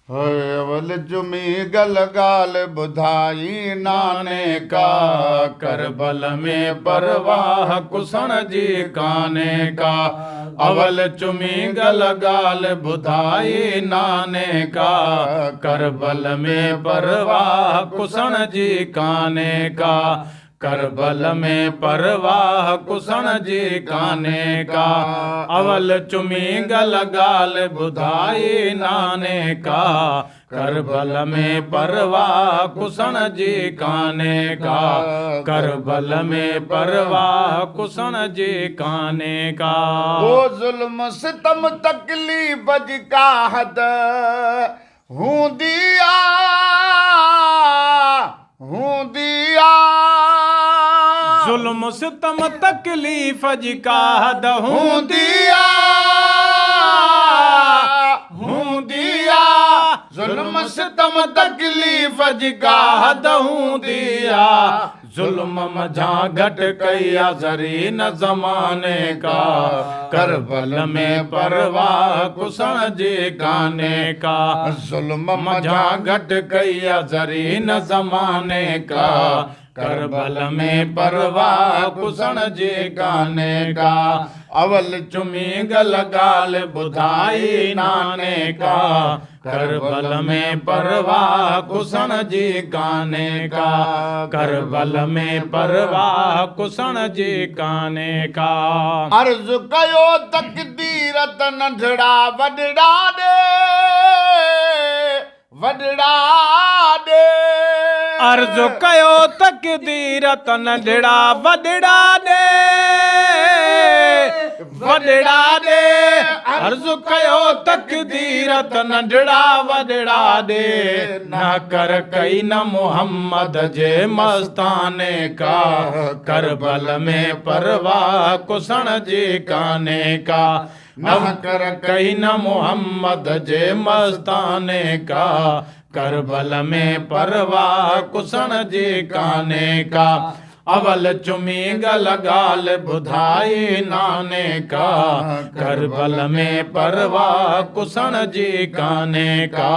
अवल जुमी गल गाल ॿुधाई नाने का, करबल में परवाह कुसण जी काने का। अवल चुमी गल गाल ॿुधाई नाने का, करबल में परवाह कुसण जी काने का। करबल में परवाह कुसण जी काने का। अवल चुमी गल गाल ॿुधाई नाने का, करबल में परवाह कुसण जी काने का। करबल में परवाह कुसण जी काने का। वो जुल्म सितम तकलीफ़ जी का हद हूंदी जुल्म सितम तकलीफ़ जी का हद हूंदी जुल्म सितम तकलीफ़ जी का हद हूंदी। जुल्म मझा घट कया ज़री न ज़माने का, करबल में परवाह कुसण जी काने का। जुल्म मझा घट कया ज़री न ज़माने का, करबल में परवाह कुसण जी काने का। अवल चुमी गल गाल ॿुधाई नाने का, करबल में परवाह कुसण जी काने का। करबल में परवाह कुसण जी काने का। अर्ज़ कयो तक़दीर त नंढड़ा वॾड़ा ॾे अर्ज़ कयो तक़दीर त नंढड़ा वॾड़ा ॾे। अर्ज़ कयो तक़दीर त नंढड़ा वॾड़ा ॾे। न कर कई न मोहम्मद जे मस्ताने का, करबल में परवाह कुसण जी काने का। न कर कई न मोहम्मद जे मस्ताने का, करबल में परवाह कुसण जी काने का। अवल चुमी गल गाल ॿुधाई नाने का, करबल में परवाह कुसण जी काने का।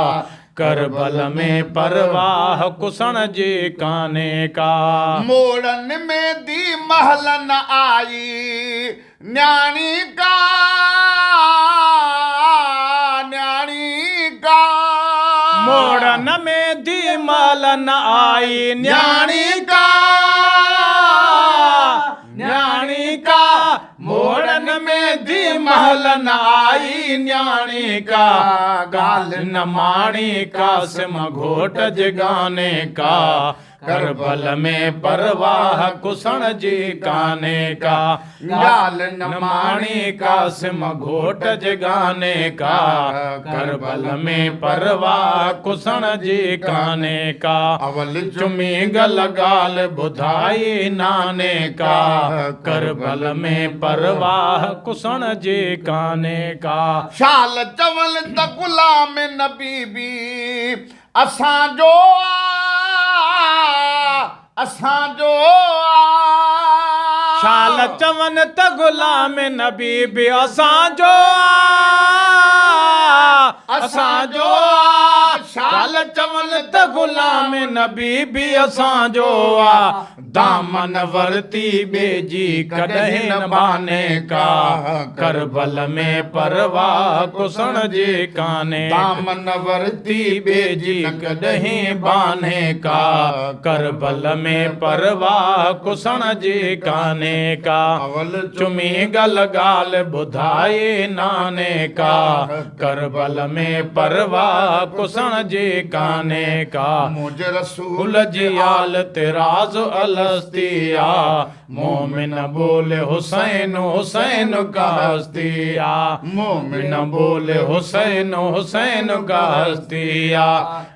करबल में परवाह कुसण जी काने का। मोड़न में दी महल न आई न्याणी का मोड़न में दी महल न आई न्याणी का। मोड़न में दी महल न आई न्याणी का। गाल न माणी कासिम घोट जगाने का, करबल में परवाह कुसण जी काने का। गाल न माणी कासिम घोट जगाने का, करबल में परवाह कुसण जी काने का। अवल चुमी गल गाल ॿुधाई नाने का, करबल में परवाह कुसण जी काने का। शाल चवल त गुलाम नबी बी असांजो शाल चवन त गुलाम नबी बि असांजो शाल चवन त गुलाम नबी बि असांजो दामन वरती बेजी कॾहिं न बाने का, करबल में परवाह कुसण जी काने। दामन वरती बेजी कॾहिं बाने का, करबल में परवाह कुसण जी काने का। अवल चुमी गल गाल ॿुधाई नाने का, करबल में परवाह कुसण जी काने का। मुझे रसूल फूल जी आल तेराज अलस्तिया, मोमिन बोले हुसैन हुसैन का हस्तिया। मोमिन बोले हुसैन हुसैन का हस्तिया।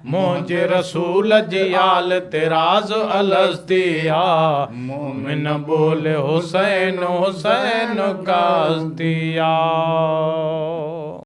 मुझे रसूल जी आल तेराज अलस्तिया, मोमिन बोले हुसैन हुसैन का हस्तिया।